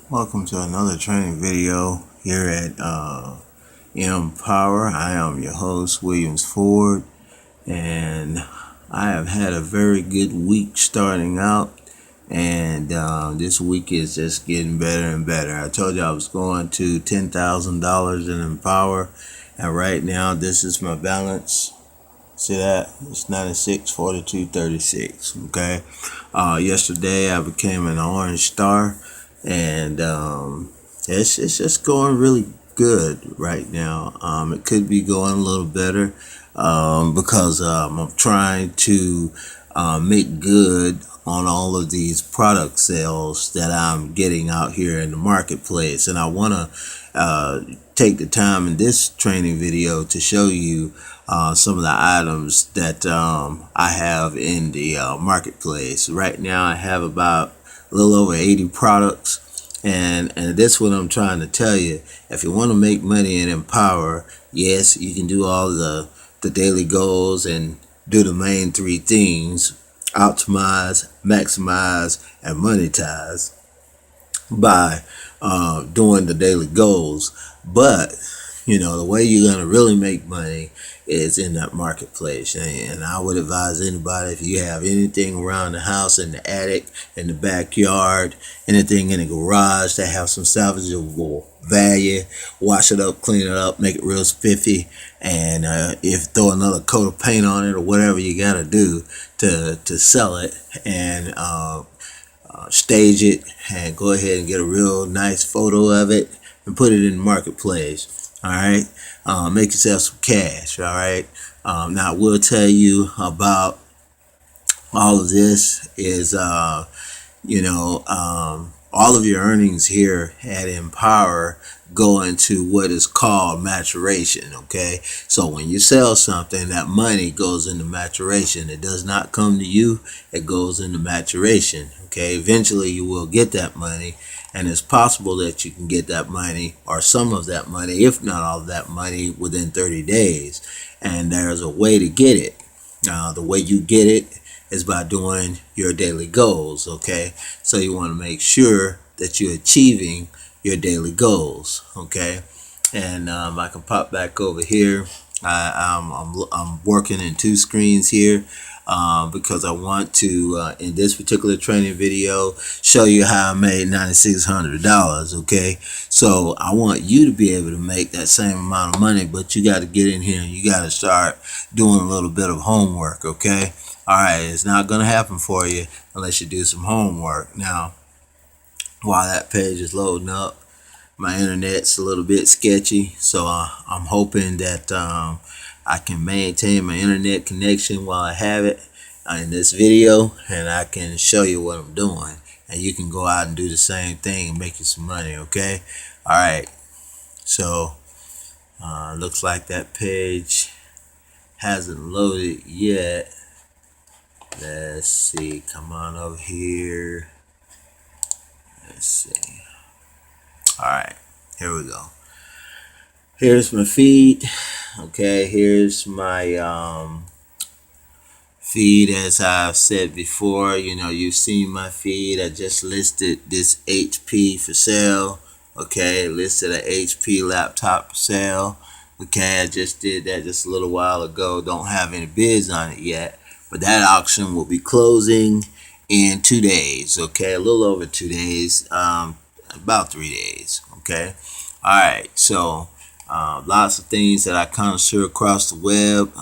Welcome to another training video here at Empowr. I am your host, Williams Ford, and I have had a very good week starting out, and this week is just getting better and better. I told you I was going to $10,000 in Empowr, and right now this is my balance. See that? It's 96, 42, 36. Okay. Yesterday I became an orange star, and it's just going really good right now. It could be going a little better because I'm trying to make good on all of these product sales that I'm getting out here in the marketplace, and I want to take the time in this training video to show you some of the items that I have in the marketplace. Right now I have about a little over 80 products, and that's what I'm trying to tell you. If you want to make money and Empowr, yes, you can do all the daily goals and do the main three things: optimize, maximize, and monetize by doing the daily goals. But the way you're going to really make money is in that marketplace. And I would advise anybody, if you have anything around the house, in the attic, in the backyard, anything in the garage that have some salvageable value, wash it up, clean it up, make it real spiffy, and if throw another coat of paint on it or whatever you got to do to sell it, and stage it, and go ahead and get a real nice photo of it and put it in the marketplace. All right. Make yourself some cash. All right. Now I will tell you about all of this is all of your earnings here at Empowr go into what is called maturation. Okay, so when you sell something, that money goes into maturation. It does not come to you, it goes into maturation. Okay, eventually you will get that money, and it's possible that you can get that money or some of that money, if not all of that money, within 30 days. And there's a way to get it. The way you get it is by doing your daily goals. Okay, so you want to make sure that you're achieving your daily goals. Okay, and I can pop back over here. I'm working in two screens here because I want to, in this particular training video, show you how I made $9,600. Okay, so I want you to be able to make that same amount of money, but you got to get in here and you got to start doing a little bit of homework. Okay, all right, it's not going to happen for you unless you do some homework. Now, while that page is loading up, my internet's a little bit sketchy, so I'm hoping that I can maintain my internet connection while I have it in this video, and I can show you what I'm doing, and you can go out and do the same thing and make you some money. Okay, all right, so looks like that page hasn't loaded yet. Let's see, come on over here. Let's see. All right, here we go. Here's my feed. Okay, here's my feed. As I've said before, you've seen my feed. I just listed this HP for sale. Okay, listed an HP laptop for sale. Okay, I just did that just a little while ago. Don't have any bids on it yet, but that auction will be closing in 2 days. Okay, a little over 2 days, about 3 days. Okay, all right, so lots of things that I connoisseur across the web,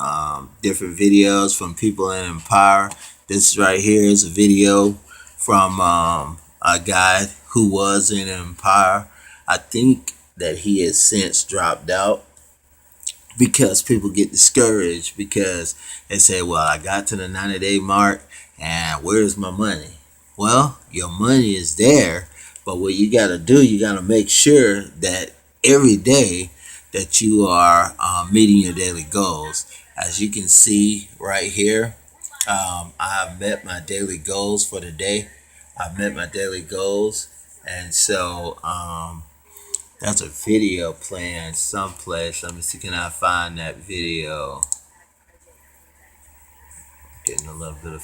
different videos from people in Empowr. This right here is a video from a guy who was in Empowr. I think that he has since dropped out because people get discouraged because they say, well, I got to the 90-day mark and where's my money? Well, your money is there, but what you got to do, you got to make sure that every day that you are meeting your daily goals. As you can see right here, I've met my daily goals for the day. I've met my daily goals, and so there's a video playing someplace. Let me see, can I find that video? Getting a little bit of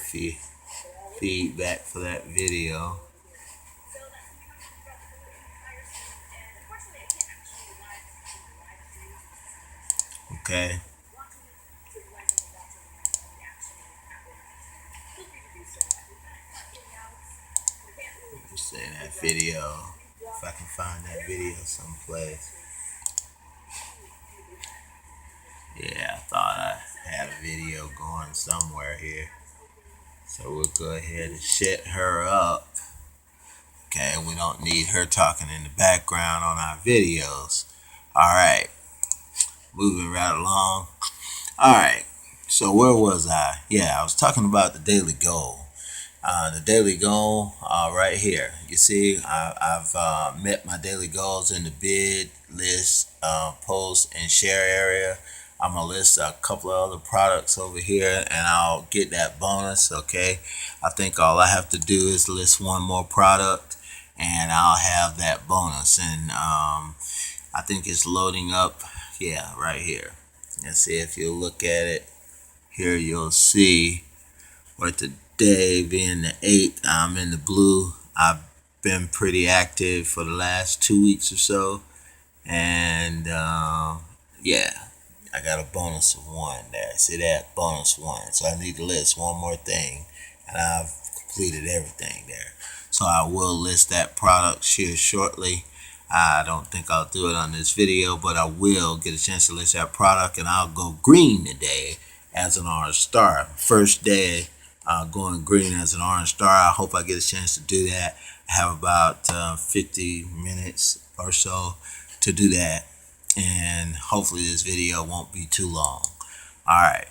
feedback for that video. Okay. Just saying that video. If I can find that video someplace. Yeah, I thought I had a video going somewhere here. So we'll go ahead and shut her up. Okay, we don't need her talking in the background on our videos. Alright, moving right along. Alright, so where was I? Yeah, I was talking about the daily goal. The daily goal right here. You see, I've met my daily goals in the bid, list, post, and share area. I'm going to list a couple of other products over here and I'll get that bonus, okay? I think all I have to do is list one more product and I'll have that bonus. And I think it's loading up, yeah, right here. Let's see if you look at it. Here you'll see where today being the 8th, I'm in the blue. I've been pretty active for the last 2 weeks or so. And yeah, I got a bonus of 1 there. See that? Bonus 1. So I need to list one more thing. And I've completed everything there. So I will list that product here shortly. I don't think I'll do it on this video, but I will get a chance to list that product, and I'll go green today as an orange star. First day going green as an orange star. I hope I get a chance to do that. I have about 50 minutes or so to do that, and hopefully this video won't be too long. Alright,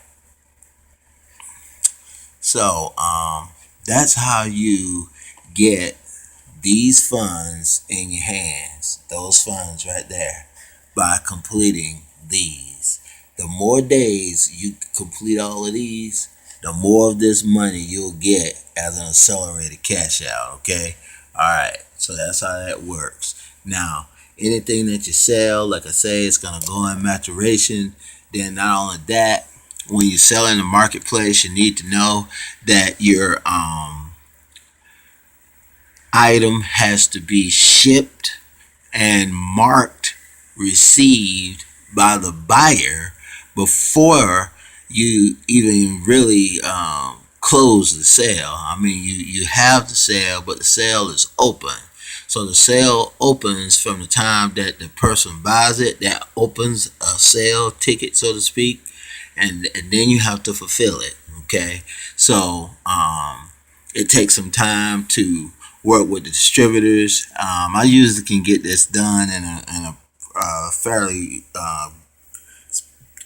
so that's how you get these funds in your hands, those funds right there, by completing these. The more days you complete all of these, the more of this money you'll get as an accelerated cash out, okay? Alright, so that's how that works. Now, anything that you sell, like I say, it's going to go in maturation. Then not only that, when you sell in the marketplace, you need to know that your item has to be shipped and marked received by the buyer before you even really close the sale. I mean, you have the sale, but the sale is open. So the sale opens from the time that the person buys it. That opens a sale ticket, so to speak, and then you have to fulfill it. Okay, so it takes some time to work with the distributors. I usually can get this done in a fairly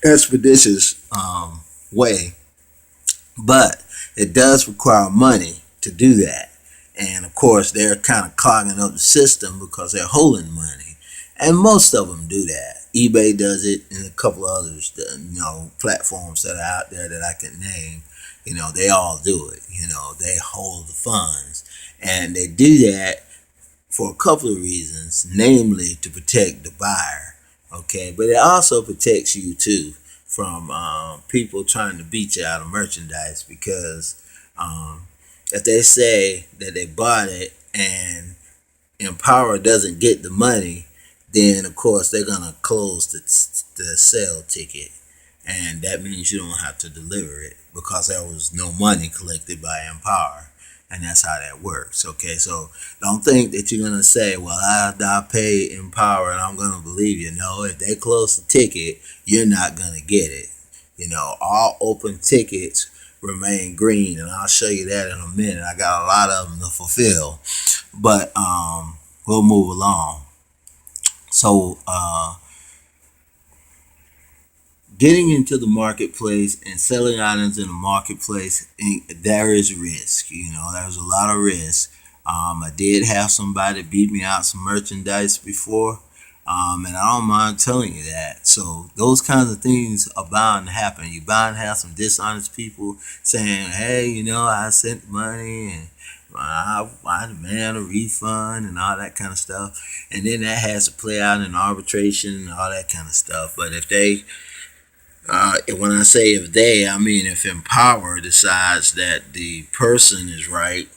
expeditious way, but it does require money to do that. And of course, they're kind of clogging up the system because they're holding money. And most of them do that. eBay does it, and a couple of others, platforms that are out there that I can name. They all do it. They hold the funds. And they do that for a couple of reasons, namely to protect the buyer. Okay, but it also protects you too from people trying to beat you out of merchandise, because if they say that they bought it and Empowr doesn't get the money, then of course they're gonna close the sale ticket, and that means you don't have to deliver it because there was no money collected by Empowr, and that's how that works. Okay, so don't think that you're gonna say, well, I paid Empowr and I'm gonna believe you. No, if they close the ticket, you're not gonna get it. All open tickets remain green, and I'll show you that in a minute. I got a lot of them to fulfill, but we'll move along. So getting into the marketplace and selling items in the marketplace, there is risk. There's a lot of risk. I did have somebody beat me out some merchandise before, and I don't mind telling you that. So those kinds of things are bound to happen. You're bound to have some dishonest people saying, hey, I sent money and I demand a refund and all that kind of stuff. And then that has to play out in arbitration and all that kind of stuff. But if they, when I say if they, I mean if Empowr decides that the person is right,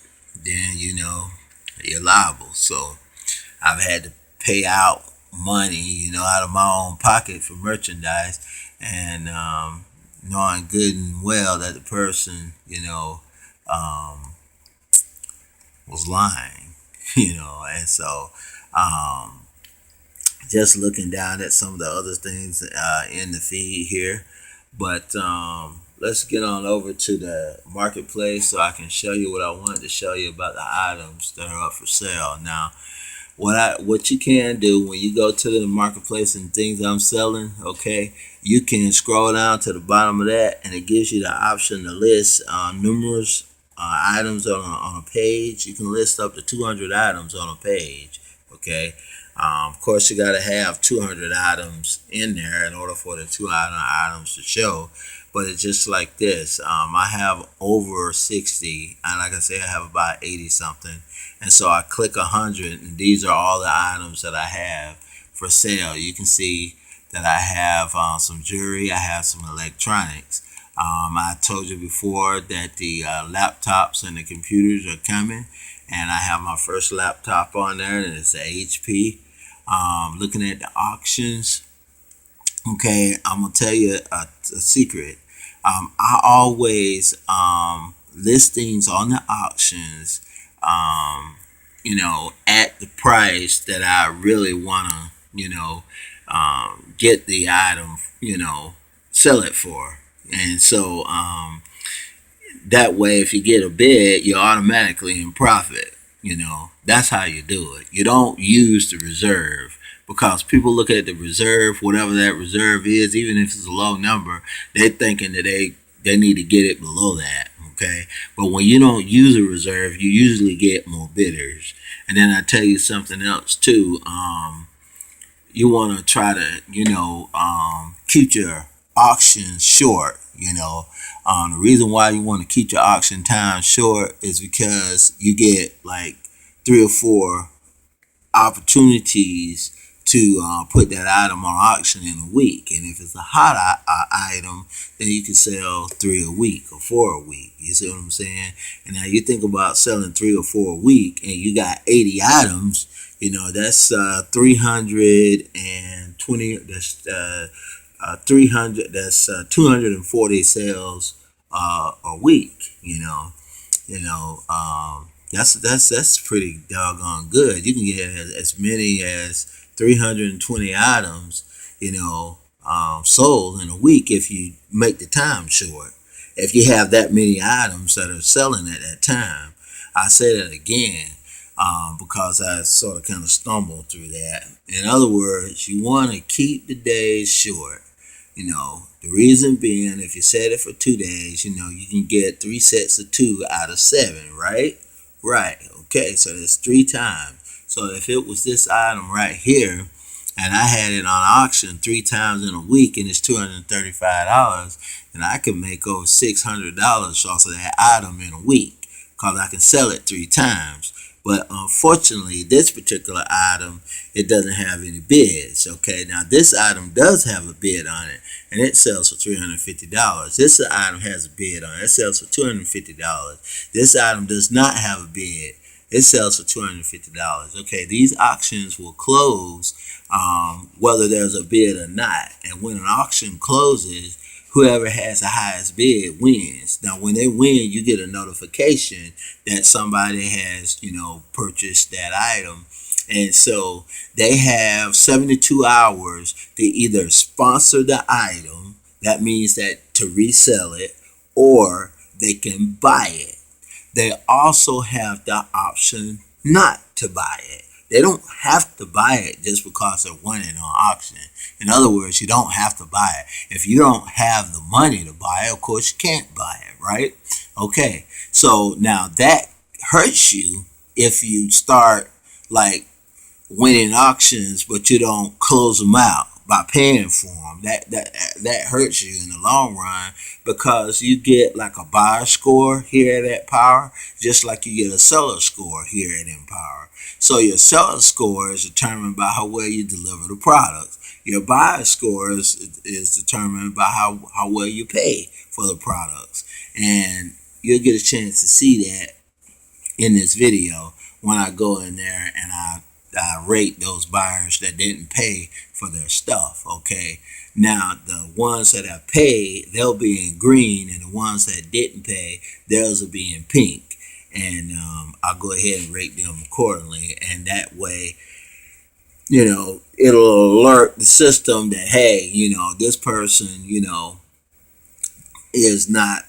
then you're liable. So I've had to pay out money, out of my own pocket for merchandise, and knowing good and well that the person, um, was lying, and so um, just looking down at some of the other things in the feed here. But let's get on over to the marketplace so I can show you what I wanted to show you about the items that are up for sale. Now, what you can do when you go to the marketplace and things I'm selling, okay, you can scroll down to the bottom of that, and it gives you the option to list numerous items on a page. You can list up to 200 items on a page, okay. Of course, you got to have 200 items in there in order for the 200 items to show. But it's just like this. I have over 60, and like I say, I have about 80 something. And so I click 100, and these are all the items that I have for sale. You can see that I have some jewelry, I have some electronics. I told you before that the laptops and the computers are coming, and I have my first laptop on there, and it's a HP. Looking at the auctions, okay, I'm gonna tell you a secret. I always listings on the auctions, at the price that I really wanna, get the item, sell it for, and so that way, if you get a bid, you're automatically in profit. That's how you do it. You don't use the reserve, because people look at the reserve, whatever that reserve is, even if it's a low number, they're thinking that they need to get it below that. Okay, but when you don't use a reserve, you usually get more bidders. And then I tell you something else too. You want to try to, keep your auctions short. The reason why you want to keep your auction time short is because you get like 3 or 4 opportunities to put that item on auction in a week. And if it's a hot item, then you can sell 3 a week or 4 a week. You see what I'm saying? And now you think about selling 3 or 4 a week, and you got 80 items. That's 320. That's 300. That's 240 sales a week. That's pretty doggone good. You can get as many as 320 items, sold in a week if you make the time short. If you have that many items that are selling at that time, I say that again because I sort of kind of stumbled through that. In other words, you want to keep the days short. The reason being, if you set it for 2 days, you can get 3 sets of 2 out of 7, right? Right. Okay, so that's 3 times. So if it was this item right here, and I had it on auction 3 times in a week, and it's $235, then I could make over $600 off of that item in a week, because I can sell it 3 times. But unfortunately, this particular item, it doesn't have any bids. Okay, now this item does have a bid on it, and it sells for $350. This item has a bid on it. It sells for $250. This item does not have a bid. It sells for $250. Okay, these auctions will close whether there's a bid or not. And when an auction closes, whoever has the highest bid wins. Now, when they win, you get a notification that somebody has, purchased that item. And so they have 72 hours to either sponsor the item, that means that to resell it, or they can buy it. They also have the option not to buy it. They don't have to buy it just because they're winning on auction. In other words, you don't have to buy it. If you don't have the money to buy it, of course you can't buy it, right? Okay, so now that hurts you if you start like winning auctions, but you don't close them out by paying for them. That hurts you in the long run, because you get like a buyer score here at Empowr, just like you get a seller score here at Empowr. So your seller score is determined by how well you deliver the product. Your buyer score is determined by how well you pay for the products. And you'll get a chance to see that in this video when I go in there and I rate those buyers that didn't pay for their stuff. Okay, now the ones that have paid, they'll be in green, and the ones that didn't pay, theirs will be in pink. And I'll go ahead and rate them accordingly, and that way, it'll alert the system that, hey, this person, is not,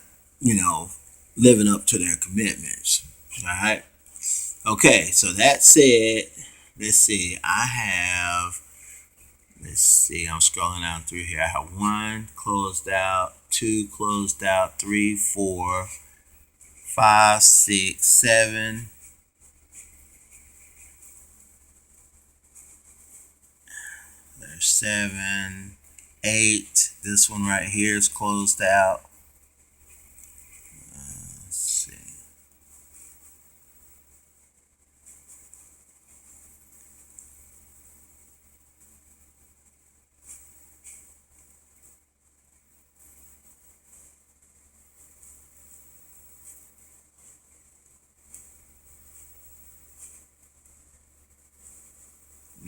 living up to their commitments. All right. Okay, so that said, let's see, I'm scrolling down through here. I have 1 closed out, 2 closed out, 3, 4, 5, 6, 7. There's 7, 8. This one right here is closed out. Let's see.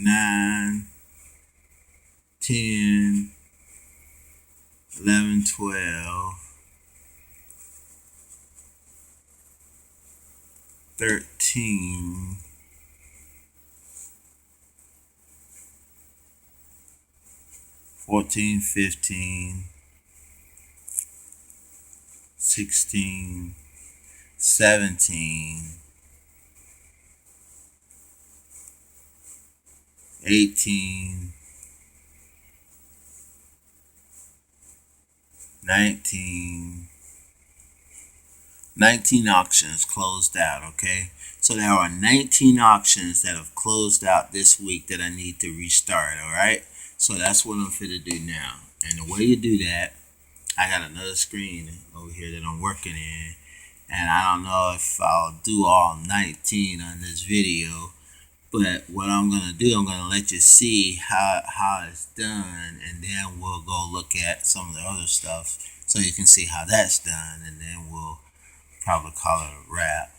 9, 10, 11, 12, 13, 14, 15, 16, 17, 18, 19 auctions closed out. Okay, so there are 19 auctions that have closed out this week that I need to restart. All right, so that's what I'm going to do now. And the way you do that, I got another screen over here that I'm working in, and I don't know if I'll do all 19 on this video, but what I'm going to do, I'm going to let you see how it's done, and then we'll go look at some of the other stuff so you can see how that's done, and then we'll probably call it a wrap.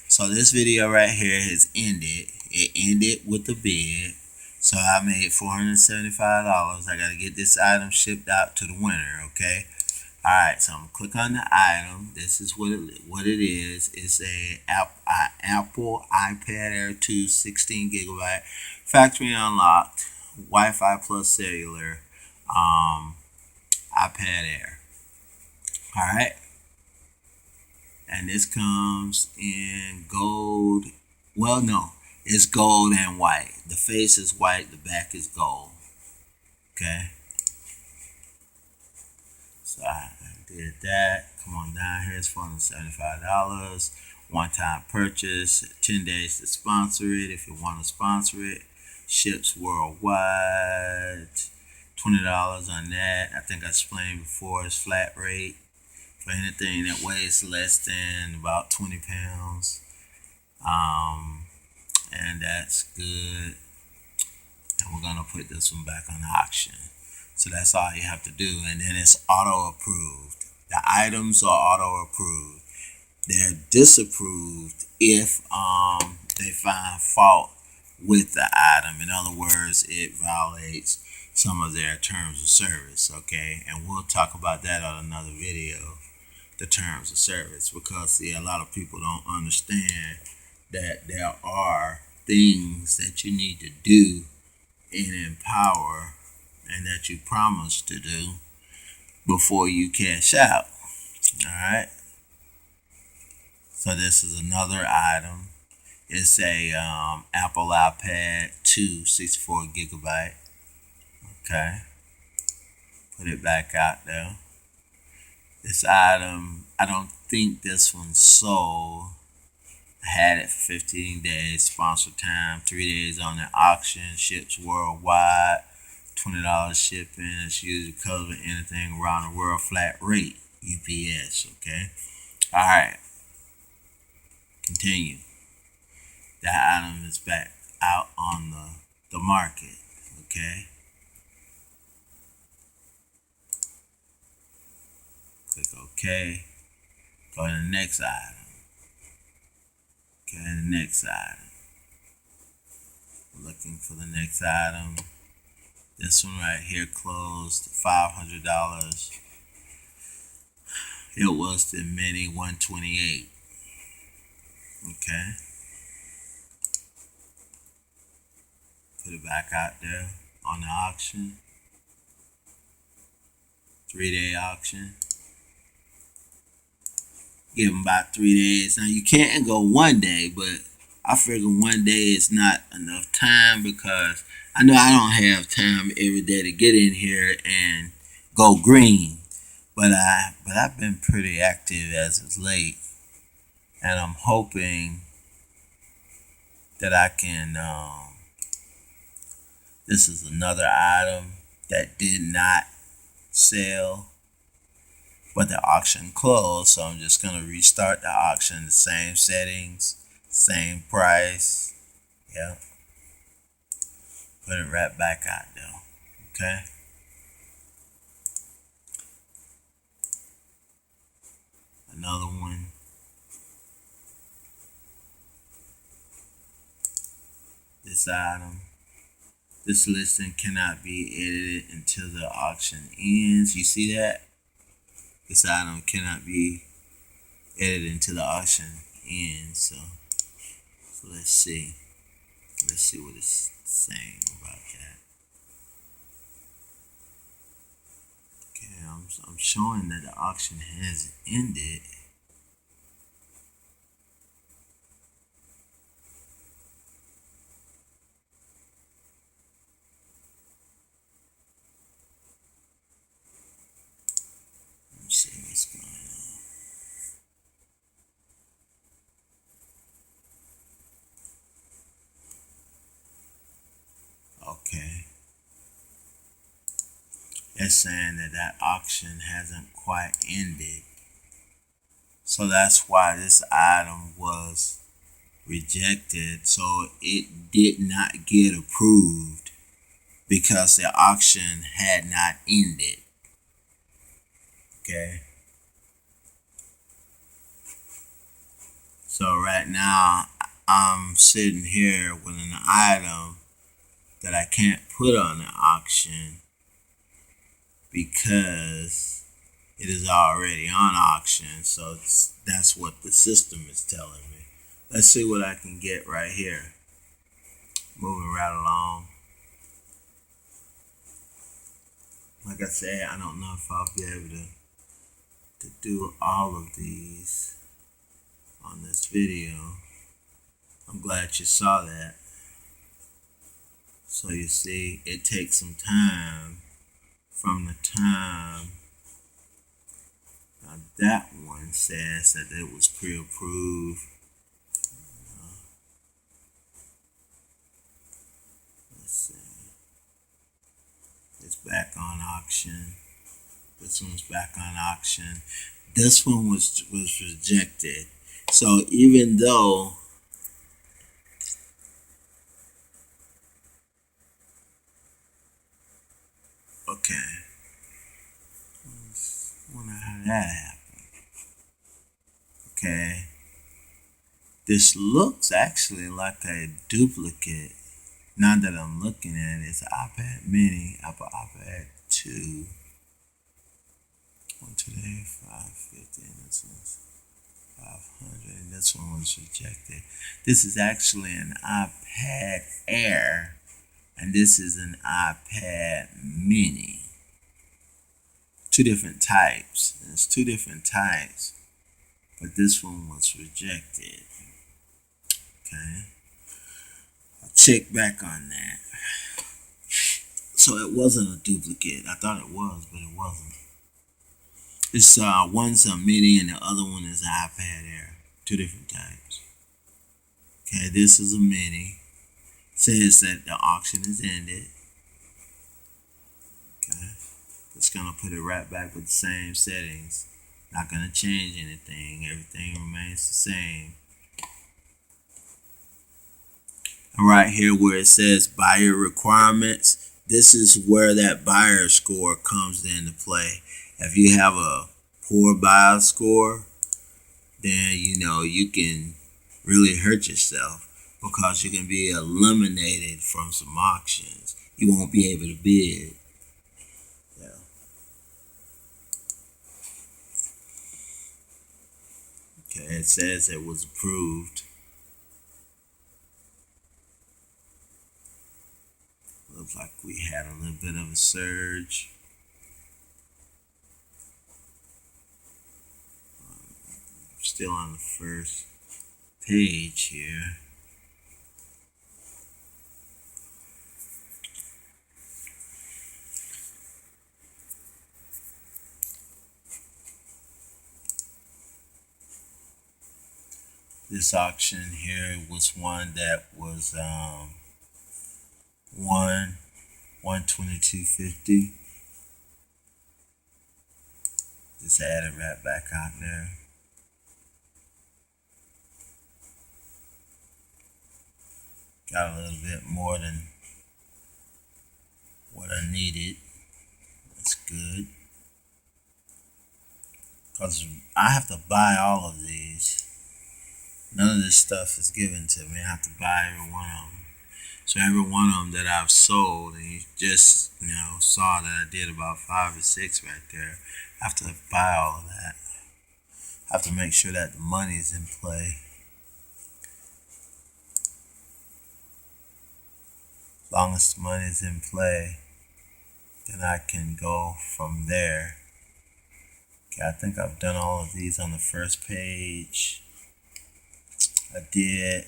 So this video right here has ended. It ended with the bid. So I made $475. I got to get this item shipped out to the winner, okay? Alright, so I'm going to click on the item. This is what it is. It's a Apple iPad Air 2 16 gigabyte factory unlocked Wi-Fi plus cellular iPad Air. Alright. And this comes in gold. Well, no. It's gold and white. The face is white. The back is gold. Okay. So I did that. Come on down here. It's $475. One-time purchase. 10 days to sponsor it if you want to sponsor it. Ships worldwide. $20 on that. I think I explained before. It's flat rate for anything that weighs less than about 20 pounds. And that's good. And we're going to put this one back on auction. So that's all you have to do. And then it's auto approved. The items are auto approved. They're disapproved if they find fault with the item. In other words, it violates some of their terms of service. Okay, and we'll talk about that on another video, the terms of service, because see, a lot of people don't understand that there are things that you need to do in Empowr and that you promise to do before you cash out. Alright, so this is another item. It's a Apple iPad 2 64 gigabyte. Okay, put it back out there. This item, I don't think this one sold. I had it for 15 days, sponsor time, 3 days on the auction, ships worldwide, $20 shipping. It's usually covering anything around the world, flat rate, UPS, okay? Alright, continue. That item is back out on the market, okay? Click OK. Go to the next item. Okay, the next item. looking for the next item. This one right here closed $500. It was the mini 128. Okay. Put it back out there on the auction. 3-day auction. Give them about 3 days. Now you can't go 1 day, but I figure 1 day is not enough time because I know I don't have time every day to get in here and go green. But I've been pretty active as of late, and I'm hoping that I can. This is another item that did not sell, but the auction closed, so I'm just gonna restart the auction. The same settings, same price. Yep. Put it right back out though. Okay. Another one. This item. This listing cannot be edited until the auction ends. You see that? This item cannot be edited until the auction ends. So let's see. Let's see what it's saying about that. Okay, I'm showing that the auction has ended. Let's see what's going on. Okay. It's saying that auction hasn't quite ended. So that's why this item was rejected. So it did not get approved because the auction had not ended. Okay. So right now I'm sitting here with an item that I can't put on the auction because it is already on auction. So that's what the system is telling me. Let's see what I can get right here. Moving right along. Like I said, I don't know if I'll be able to do all of these on this video. I'm glad you saw that. So you see, it takes some time from the time that one says that it was pre-approved. Let's see. It's back on auction. This one's back on auction. This one was rejected. So even though okay, I wonder how that happened. Okay, this looks actually like a duplicate. Now that I'm looking at it, it's an iPad mini, iPad 2. One today, 550, and this one's 500, and this one was rejected. This is actually an iPad Air, and this is an iPad mini. Two different types. And it's two different types, but this one was rejected. Okay. I'll check back on that. So it wasn't a duplicate. I thought it was, but it wasn't. This one's a mini and the other one is an iPad Air. Two different types. Okay, this is a mini. Says that the auction is ended. Okay, it's gonna put it right back with the same settings. Not gonna change anything. Everything remains the same. And right here where it says buyer requirements, this is where that buyer score comes into play. If you have a poor buyer score, then you can really hurt yourself. because you can be eliminated from some auctions. You won't be able to bid. Yeah. Okay, it says it was approved. Looks like we had a little bit of a surge. Still on the first page here. This auction here was one that was 122.50. Just add it right back out there. Got a little bit more than what I needed. That's good. Because I have to buy all of these. None of this stuff is given to me. I have to buy every one of them. So every one of them that I've sold, and you just saw that I did about 5 or 6 right there. I have to buy all of that. I have to make sure that the money's in play. As long as the money's in play, then I can go from there. Okay, I think I've done all of these on the first page. I did.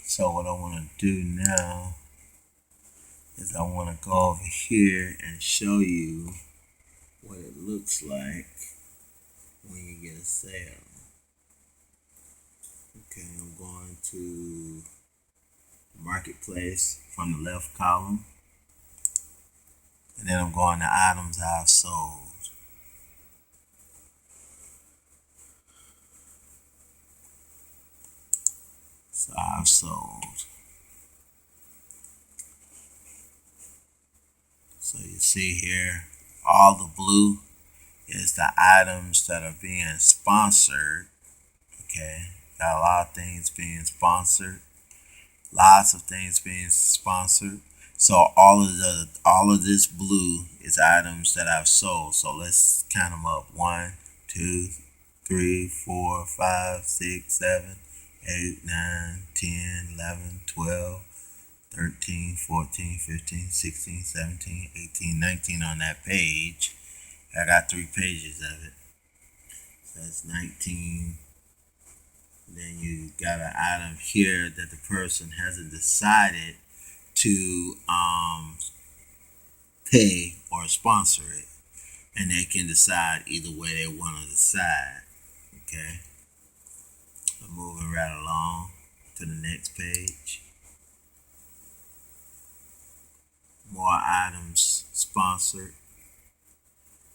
So what I want to do now is I want to go over here and show you what it looks like when you get a sale. Okay, I'm going to Marketplace from the left column, and then I'm going to items I've sold. So I've sold. So you see here, all the blue is the items that are being sponsored. Okay, got a lot of things being sponsored. Lots of things being sponsored. So all of this blue is items that I've sold. So let's count them up. 1, 2, 3, 4, 5, 6, 7, 8, 9, 10, 11, 12, 13, 14, 15, 16, 17, 18, 19 on that page. I got 3 pages of it. So that's 19. Then you got an item here that the person hasn't decided to pay or sponsor it, and they can decide either way they want to decide. Okay, I'm moving right along to the next page. More items sponsored.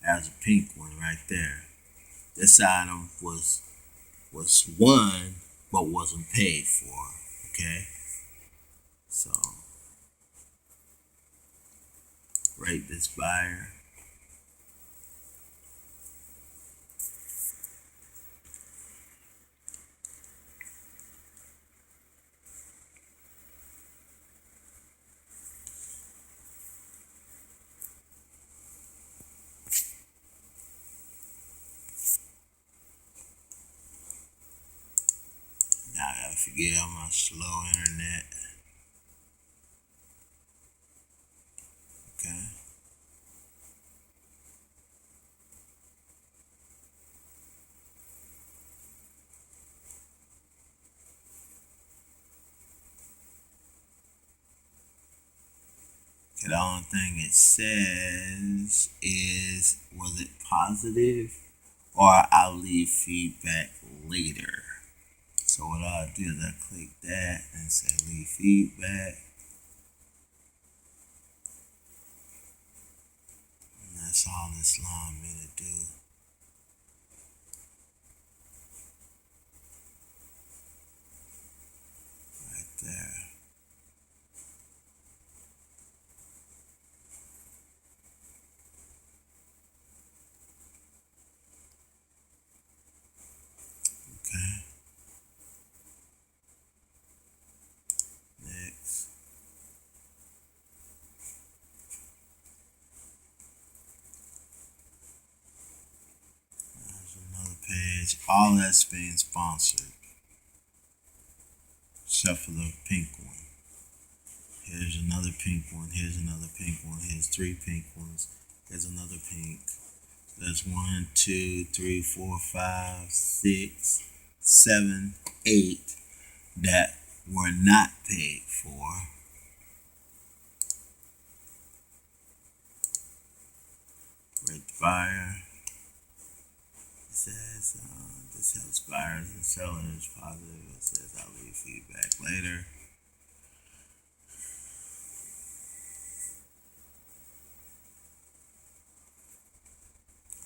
There's a pink one right there. This item was won but wasn't paid for. Okay, so rate this buyer. Now I gotta forgive my slow internet. Okay. The only thing it says is, was it positive, or I'll leave feedback later. So what I'll do is I click that and say leave feedback. And that's all it's allowing me to do. Right there. Okay. all that's being sponsored, except for the pink one. Here's another pink one. Here's another pink one. Here's 3 pink ones. Here's another pink. There's 1, 2, 3, 4, 5, 6, 7, 8 that were not paid for. Break the fire. It says this helps buyers and sellers positive. It says I'll leave feedback later.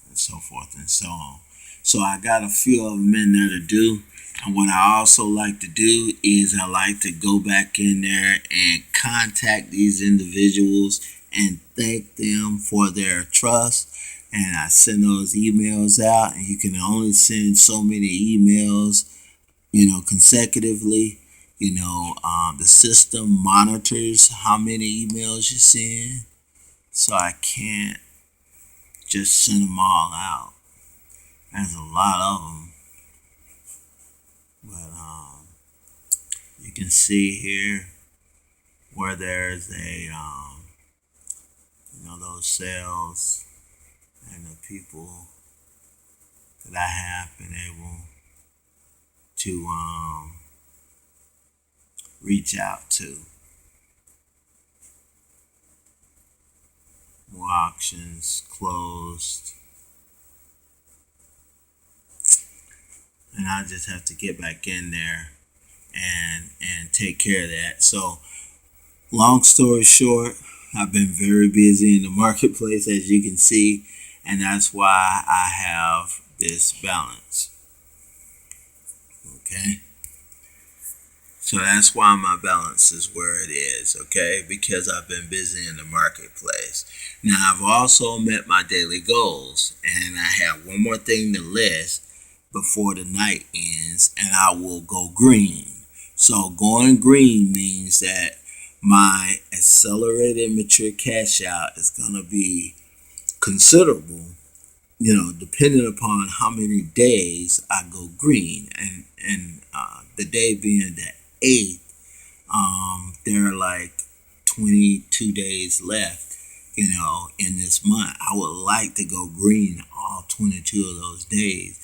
And so forth and so on. So I got a few of them in there to do. And what I also like to do is I like to go back in there and contact these individuals and thank them for their trust. And I send those emails out, and you can only send so many emails, consecutively. The system monitors how many emails you send, so I can't just send them all out. There's a lot of them, but you can see here where there's a those sales and the people that I have been able to reach out to. More auctions closed. And I just have to get back in there and take care of that. So, long story short, I've been very busy in the marketplace, as you can see, and that's why I have this balance. Okay? So that's why my balance is where it is, okay? Because I've been busy in the marketplace. Now, I've also met my daily goals, and I have one more thing to list before the night ends, and I will go green. So going green means that my accelerated mature cash out is going to be considerable, depending upon how many days I go green. And the day being the 8th, there are like 22 days left, in this month. I would like to go green all 22 of those days.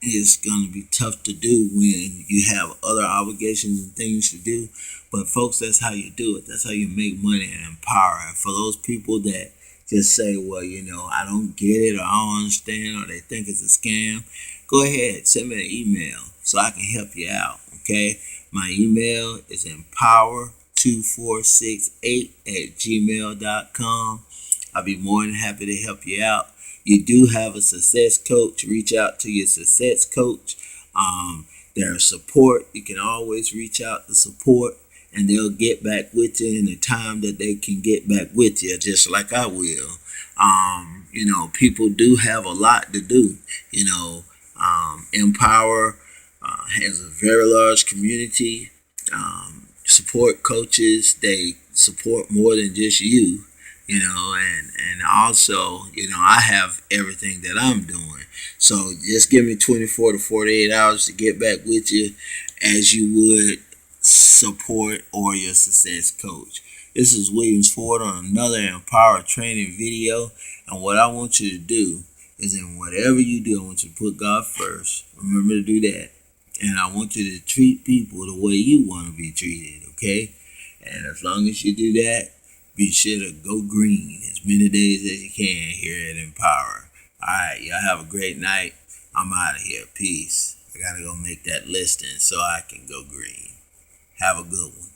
It's going to be tough to do when you have other obligations and things to do. But folks, that's how you do it. That's how you make money and empower. And for those people that just say, well, I don't get it, or I don't understand, or they think it's a scam, go ahead, send me an email so I can help you out, okay? My email is empower2468@gmail.com. I'll be more than happy to help you out. You do have a success coach. Reach out to your success coach. There's support. You can always reach out to support, and they'll get back with you in the time that they can get back with you, just like I will. People do have a lot to do. Empowr has a very large community. Support coaches. They support more than just you. And also, I have everything that I'm doing. So just give me 24 to 48 hours to get back with you as you would support or your success coach. This is Williams Ford on another Empowr training video. And what I want you to do is, in whatever you do, I want you to put God first. Remember to do that. And I want you to treat people the way you want to be treated, okay? And as long as you do that, be sure to go green as many days as you can here at Empowr. Alright, y'all have a great night. I'm out of here. Peace. I gotta go make that listing so I can go green. Have a good one.